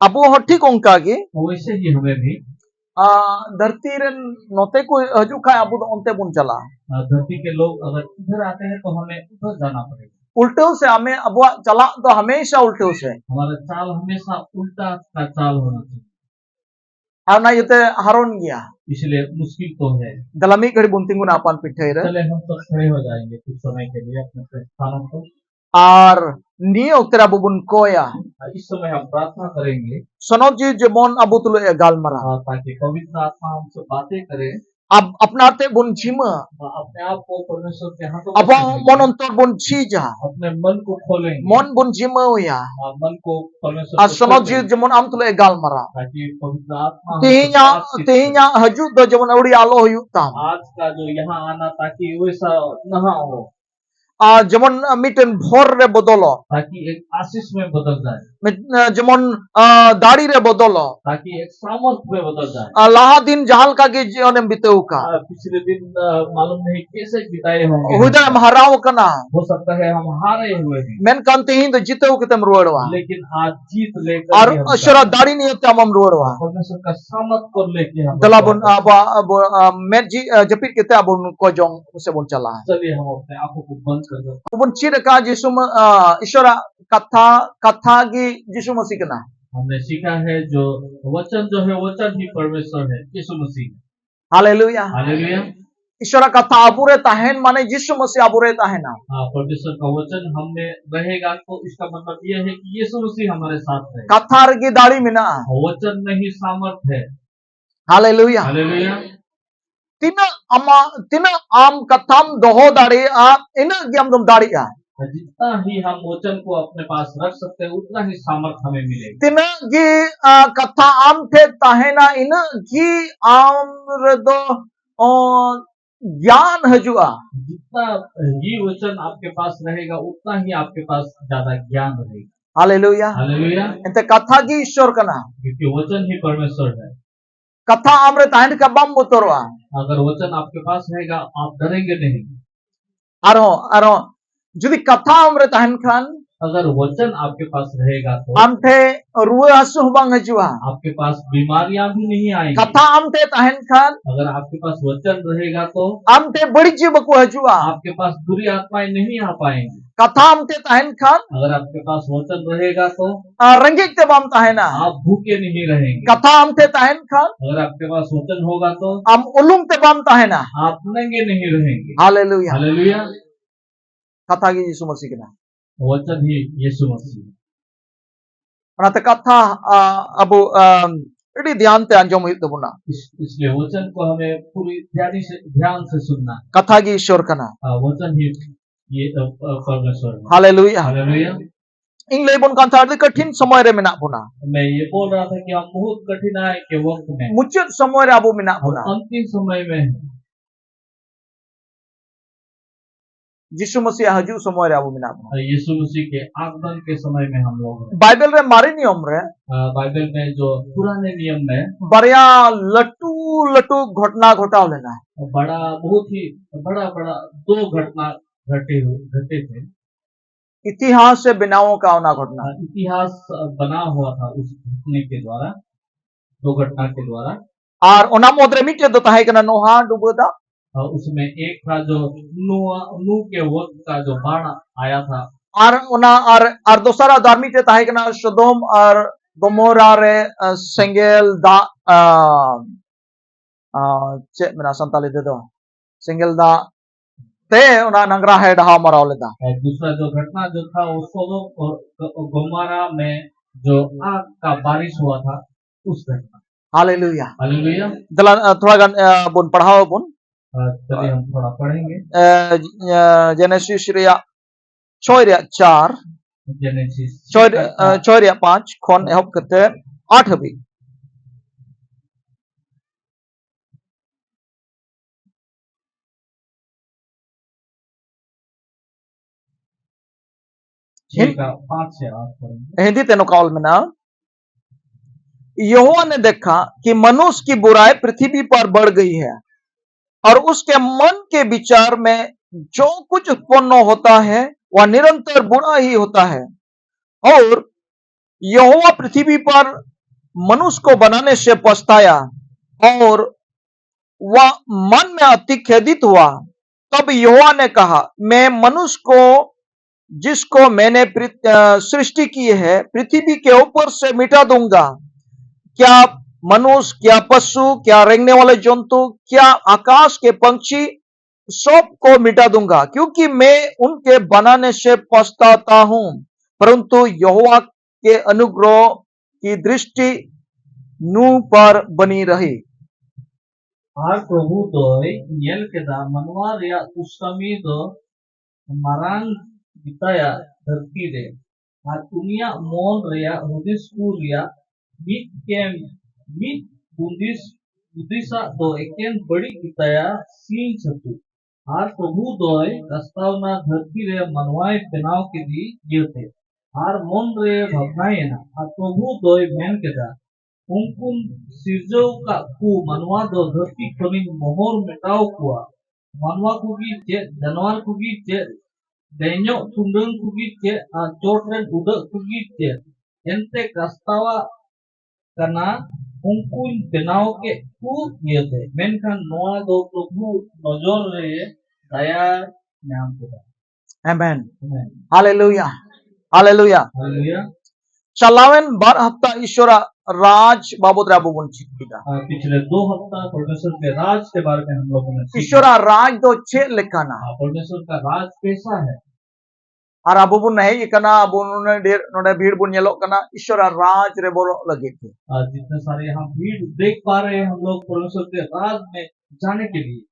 ᱟᱵᱚ ᱦᱚᱸ ᱴᱷᱤᱠ ᱚᱱᱠᱟ ᱜᱮ वैसे ही हमें भी धरती ᱨᱮᱱ ᱱᱚᱛᱮ ᱠᱚ ᱦᱤᱡᱩᱜ ᱠᱷᱟᱡ ᱟᱵᱚ ᱫᱚ ᱚᱱᱛᱮ ᱵᱚᱱ ᱪᱟᱞᱟᱜᱼᱟ। धरती के लोग अगर इधर आते हैं तो हमें उधर जाना पड़ेगा। उल्टे से हमें अबुआ चला तो हमेशा उल्टे से हमारा चाल हमेशा उल्टा का चाल होना चाहिए, आना येते हारोन गया इसलिए मुश्किल तो है। दलामी घड़ी बुनती गुना अपन पिठे रे चले हम तो खड़े हो जाएंगे कुछ समय के लिए अपने अपने स्थानों पर, और नियो तेरा बुबुन कोया इस समय हम प्रार्थना करेंगे सनोब जी जेमन अबु तुलो ए गालमरा ताकि पवित्र आत्मा हमसे बातें करे, अब अपना ते बुन झिमा अपने आप को परमेश्वर के हाथों अब मन अंतर बुन छीजा अपने मन को खोलेंगे, मन बुन झिमा या मन को परमेश्वर आ सनोब जी जेमन आम तुलो ए गालमरा ताकि पवित्र आत्मा तेहिया हजू दो जेमन अवड़ी आलो हुयुताम आज का जो यहाँ आना ताकि वैसा न हो, जेमन मिटन भोर रे बदलो ताकि एक आशीष में बदल जाए, जेमन दाढ़ी रे बदलो ताकि एक सामर्थ में बदल जाए। लाहा दिन जहाल का के जीवन में बितेउ का पिछले दिन मालूम नहीं कैसे बिताए होंगे, हुदा हम हराव कना हो सकता है हम हारे हुए हैं, मेन कांते ही तो जीतेउ के तम रोड़वा लेकिन आज जीत लेकर और अशरा दाढ़ी नहीं होता हम रोड़वा परमेश्वर का सामर्थ को लेके हम दलाबुन अब मेट जी जपित के अब को जोंग उसे बुन चला चलिए हम अपने आंखों को बंद कर दो। बुन चिर का यीशु ईश्वरा कथा कथा की यीशु मसीह कना हमने सीखा है जो वचन है वचन ही परमेश्वर है, यीशु मसीह। Hallelujah hallelujah. ईश्वरा कथा अबुरे ताहेन माने यीशु मसीह अबुरे ताहेना परमेश्वर का वचन हमने रहेगा तो इसका मतलब यह है कि यीशु मसीह हमारे साथ है। कथा की दाढ़ी मिना वचन में ही सामर्थ है। Hallelujah hallelujah. तिना आम कथाम दोहो दाढ़ी इन गेम तुम दाढ़ी जितना ही हम वचन को अपने पास रख सकते हैं उतना ही सामर्थ हमें मिलेगा। तिना गी कथा आम थे ताहेना इन गी आम रदो ज्ञान हजुआ, जितना ही वचन आपके पास रहेगा उतना ही आपके पास ज्यादा ज्ञान रहेगा। हालेलुया। हालेलुया। इंते कथा की ईश्वर कना क्योंकि वचन ही परमेश्वर है। कथा आमरे ताहेन का बम बुतरवा अगर वचन आपके पास रहेगा आप डरेंगे नहीं। आरो जुदी कथा आमरे ताहेन खान अगर वचन आपके पास रहेगा तो आमथे रुए हसु बांग हजुआ, आपके पास बीमारियां भी नहीं आएंगी। कथा आमथे ताहेन खान अगर आपके पास वचन रहेगा तो आमथे बड़ी जीव को हजुआ, आपके पास बुरी आत्माएं नहीं आ पाएंगी। कथा आमथे ताहेन खान अगर आपके पास वचन रहेगा तो रंगीत ते बाम ताहेना आप भूखे नहीं रहेंगे। कथा आमथे ताहेन खान अगर आपके पास वचन होगा तो हम उलुम ते बाम ताहेना आप नंगे नहीं रहेंगे। हालेलुया। हालेलुया। कथा की यीशु मसीह कना वचन ही यीशु मसीह। अनाते कथा अब अड़ी ध्यान ते अंजम हुई तबुना इसलिए वचन को हमें पूरी ध्यान से सुनना। कथा की ईश्वर कना वचन ही ये परमेश्वर। हालेलुया। हालेलुया। इन लेबन कथा कठिन समय रे मेना बुना, मैं ये बोल रहा था कि हम बहुत कठिनाई के वक्त में मुचित समय रे अबु मेना बुना, अंतिम समय में यीशु मसीह हजू समय रे अबु मेना बुना, यीशु मसीह के आगमन के समय में हम लोग बाइबल रे मारे नियम रे बाइबल में जो पुराने नियम में बड़िया लटू लटू घटना घटाव लेना बड़ा बहुत ही बड़ा बड़ा दो घटना घटे थे। इतिहास से बनाओ का होना घटना, इतिहास बना हुआ था उस घटने के द्वारा, दो घटना के द्वारा। और ओना मोदरे मिटे दो ताहे कना नोहा डुबदा, उसमें एक था जो नू के वक्त का जो बाढ़ आया था, और ओना और दूसरा धार्मिक ते ताहे कना सदोम और गमोरा रे सेंगेल दा चे मेरा संताली दे दो सेंगेल दा ते ओना नंगरा है ढहा मराव लेदा। दूसरा जो घटना जो था वो सोदोम और गोमोरा में जो आग का बारिश हुआ था उस घटना। हालेलुया। हालेलुया। दला थोड़ा गान बुन पढ़ाओ बुन, चलिए हम थोड़ा पढ़ेंगे। जेनेसिस रिया 6:4 जेनेसिस 6:5 खन एहब कते 8 हाबी। हिंदी तेनो कॉल में ना, यहोवा ने देखा कि मनुष्य की बुराई पृथ्वी पर बढ़ गई है और उसके मन के विचार में जो कुछ उत्पन्न होता है वह निरंतर बुरा ही होता है, और यहोवा पृथ्वी पर मनुष्य को बनाने से पछताया और वह मन में अति खेदित हुआ। तब यहोवा ने कहा, मैं मनुष्य को जिसको मैंने सृष्टि की है पृथ्वी के ऊपर से मिटा दूंगा। क्या मनुष्य, क्या पशु, क्या रेंगने वाले जंतु, क्या आकाश के पंछी, सब को मिटा दूंगा, क्योंकि मैं उनके बनाने से पछताता हूं। परंतु यहोवा के अनुग्रह की दृष्टि नूह पर बनी रही। आर प्रभु दोय ᱧᱮᱞ ᱠᱮᱫᱟ ᱢᱟᱱᱣᱟ ᱨᱮᱭᱟᱜ ᱠᱩᱥᱟᱹᱢᱤ ᱫᱚ ᱢᱟᱨᱟᱝ ᱜᱮᱛᱟᱭᱟ ᱫᱷᱟᱹᱨᱛᱤ ᱨᱮ, ᱟᱨ ᱩᱱᱤᱭᱟᱜ ᱢᱚᱱ ᱨᱮᱭᱟᱜ ᱦᱩᱫᱤᱥ ᱠᱚ ᱨᱮᱭᱟᱜ ᱢᱤᱫ ᱦᱩᱫᱤᱥᱟᱜ ᱫᱚ ᱮᱠᱮᱱ ᱵᱟᱹᱲᱤᱡ ᱜᱮᱛᱟᱭᱟ ᱥᱤᱧ ᱪᱷᱟᱹᱛᱩ। आर प्रभु दोय प्रस्तावना धरती रे मनवाय बेनाव केदी इयते आर मन रे भावनायना आर प्रभु दोय मेन केदा उनको सिरजव का को मनवा दो धरती खनि मोहर मेटाव कुआ मनवा कुगी चे जानवर कुगी चे दैन्यो तुंडंग कुगी चे आर चोटरेन उदक कुगी चे एंते प्रस्तावा करना उनको बेनाव के को इयते मेनखान नोआ दो प्रभु नजर रे दया नाम केदा। Amen. Hallelujah. Hallelujah. Hallelujah. Chalawen bar hafta Ishora राज बाबत राबू बन चिकिदा। पिछले 2 हफ्ता परमेश्वर के राज के बारे में हम लोगों ने सीखा। ईश्वरा राज दो छे लेखाना। परमेश्वर का राज कैसा है? और अबू बुन नहीं इकना अबू ने ढेर नोडे भीड़ बुन येलो कना ईश्वरा राज रे बोलो लगे थे। जितने सारे यहाँ भीड़ देख पा रहे हैं हम लोग परमेश्वर के राज में जाने के लिए।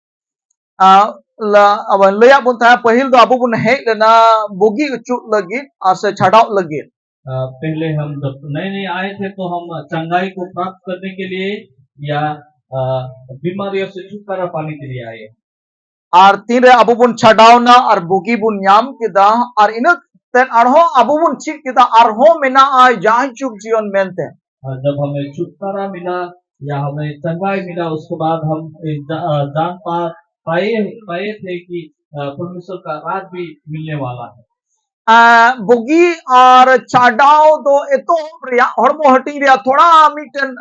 अब लया बुन था पहिल दो अबू बुन है लेना बुगी उच्चु लगी और से छड़ाव लगी। पहले हम जब नए आए थे तो हम चंगाई को प्राप्त करने के लिए या बीमारियों से छुटकारा पाने के लिए आए। और तीन रे अबू बुन छड़ावना और बुगी बुन याम किदा और इन तेन अरहो अबू बुन छिक किदा अरहो मेना आय जाय चुक जीवन मेनते। जब हमें छुटकारा मिला या हमें चंगाई मिला उसके बाद हम जान पाए थे कि परमेश्वर का राज भी मिलने वाला है। बुगी और छाडाव दो एतो हड़मो हटी रिया थोड़ा मीटन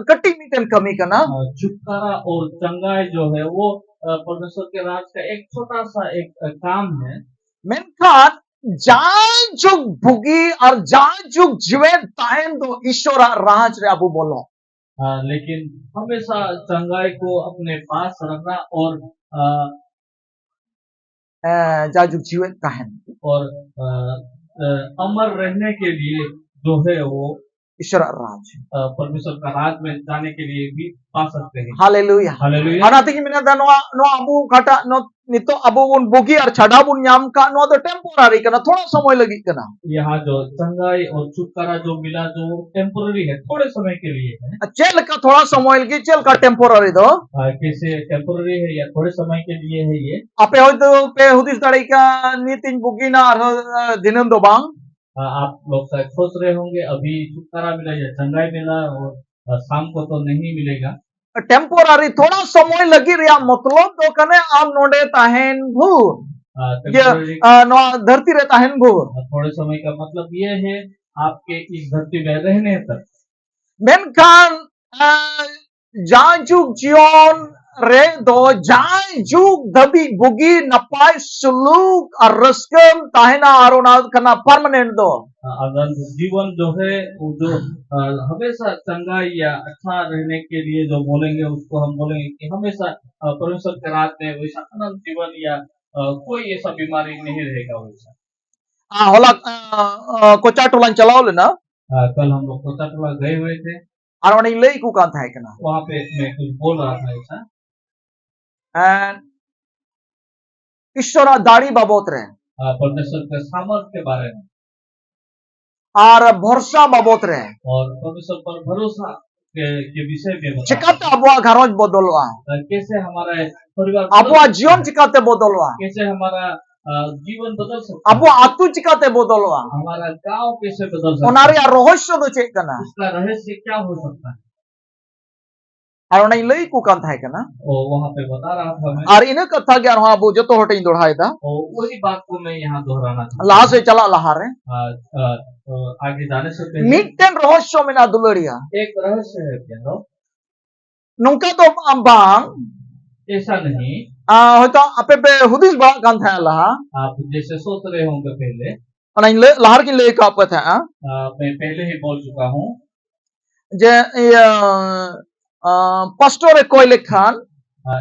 कटी मीटन कमी करना। छुटकारा और चंगाई जो है वो परमेश्वर के राज का एक छोटा सा एक काम है। मेनखान जाय जुग बुगी और जाय जुग जीवन तायन दो ईश्वरा राज रे अबू बोलो। लेकिन हमेशा चंगाई को अपने पास रखना और जाय जुग जीवन तायन और अमर रहने के लिए जो है वो ईश्वर राज परमेश्वर का राज में जाने के लिए भी पा सकते हैं। Hallelujah hallelujah. अना तिकी मिना दा नो अबू काटा नो नितो अबू बुन बुगी और छड़ा बुन न्याम का नो तो टेम्पोररी करना थोड़ा समय लगी करना। यहाँ जो चंगाई और छुटकारा जो मिला जो टेम्पोररी है थोड़े समय के लिए है। चल का थोड़ा समय लगी चल का टेम्पोररी दो कैसे टेम्पोररी है या थोड़े समय के लिए है ये। आपे हो तो पे हुदिस दाड़ी का नीतिन बुगी ना और दिनम दो बांग। आप लोग शायद सोच रहे होंगे अभी छुटकारा मिला या चंगाई मिला और शाम को तो नहीं मिलेगा। टेम्पोररी थोड़ा समय लगी रिया मतलब तो कने आम नोडे ताहेन भू ये नो धरती रे ताहेन भू। थोड़े समय का मतलब ये है आपके इस धरती में रहने तक। मेनखान जाजुग जीवन रे दो जाय जुग दबी बुगी नपाय सुलूक और रस्कम ताहेना आरोना कना परमानेंट दो। अगर जीवन जो है वो जो हमेशा चंगाई या अच्छा रहने के लिए जो बोलेंगे उसको हम बोलेंगे कि हमेशा परमेश्वर के राज में वैसा अनंत जीवन या कोई ऐसा बीमारी नहीं रहेगा वैसा। होला कोचा टोला चलाओ लेना। कल हम लोग कोचा टोला गए हुए थे और वने लई को का था कना वहाँ पे मैं कुछ बोल रहा था ऐसा। एंड ईश्वरा दाढ़ी बाबत रे परमेश्वर के सामर्थ के बारे में और भरोसा बाबत रे और परमेश्वर पर भरोसा के विषय में चिकाते अबुआ घरोज बदलवा कैसे हमारा परिवार अबुआ जीवन चिकाते बदलवा कैसे हमारा जीवन बदल सकता अबुआ आतु चिकाते बदलवा हमारा गांव कैसे बदल सकता ओनारी रहस्य दो चेक कना इसका रहस्य क्या हो सकता है। Ar onai lei ku kan thai kana. और वहाँ पे बता रहा था मैं, Ar ina katha ge ar ha bu joto hote in dohai da. और वही बात को मैं यहाँ दोहराना चाहता Laha हूँ। se chala lahare. आगे जाने से पहले Mitten rohosyo mena dularia. एक रहस्य है प्यारो, Nongka to bang ऐसा नहीं hoito ape pe hudis ba kan thai laha. आप जैसे सोच रहे होंगे पहले, Onai le lahar ki lei ka pa tha मैं पहले ही बोल चुका हूँ je pastor e koi lekhan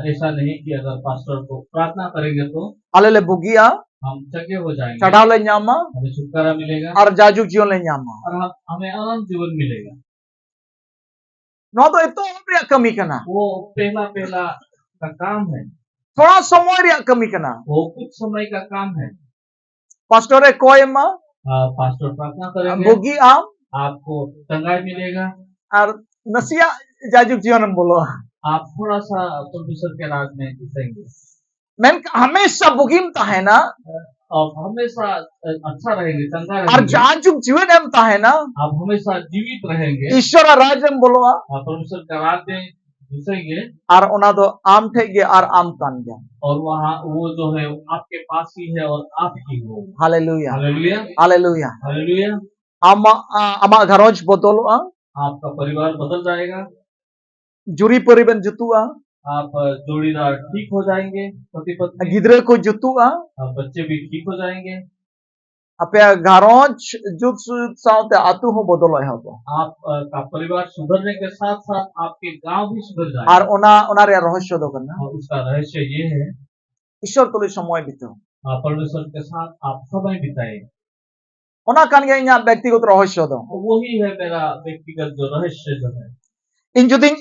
ऐसा नहीं कि अगर पास्टर को प्रार्थना करेंगे तो alele bugia हम चंगे हो जाएंगे, chadhaw le nyama हमें छुटकारा मिलेगा ar jajuk jion le nyama. और हमें अनंत जीवन मिलेगा। No to ito reak kami kana. वो पहला पहला का काम है, Thoda samoy reak kami kana. वो कुछ समय का काम है। Pastor e koi ma pastor प्रार्थना करेंगे, bugi am आपको चंगाई मिलेगा, ar nasia jajuk jion bolo. आप थोड़ा सा परमेश्वर के राज में घुसेंगे Men hamesha bugim tahena और हमेशा अच्छा रहेंगे, चंगा ar रहेंगे, jajuk jion em tahena आप हमेशा जीवित रहेंगे, Ishwara raj em bolo आप परमेश्वर का राज में घुसेंगे ar ona do am thek ge ar am kan ge. और वहाँ वो जो है आपके पास ही है और आप ही हो। Hallelujah. Hallelujah, Hallelujah. Hallelujah. Ama gharoj bodolwa आपका परिवार बदल जाएगा, juri poriben jutua आप जोड़ीदार ठीक हो जाएंगे, पति पत्नी, gidre ko jutua बच्चे भी ठीक हो जाएंगे, ape gharoj jut saute atu ho bodoloy hobo. आपका परिवार सुधरने के साथ साथ आपके गांव भी सुधर Ar जाएगा। ona re rahasyo do kana और उसका रहस्य ये है, Ishwar tuli samoy bito. परमेश्वर के साथ आप समय बिताए, Ona kan ge inya byaktigot rahasyo do. वही है मेरा व्यक्तिगत जो रहस्य जो है। In juding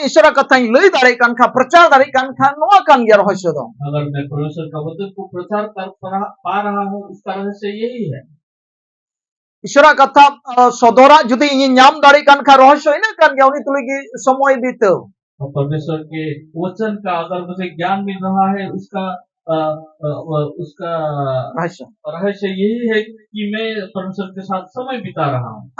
Ishwara katha lei dare kan kha prachar dare kan kha noa kan ge rahasyo do. अगर मैं परमेश्वर का वचन को प्रचार कर पा रहा हूँ, उसका रहस्य यही है। Ishwara katha sodora judi ini nyam dare kan kha rahasyo ina kan ge uni tuli gi samoy bito. और परमेश्वर के वचन का अगर मुझे ज्ञान मिल रहा है, उसका Rahasyo. रहस्य यही है कि मैं परमेश्वर के साथ समय बिता रहा हूँ।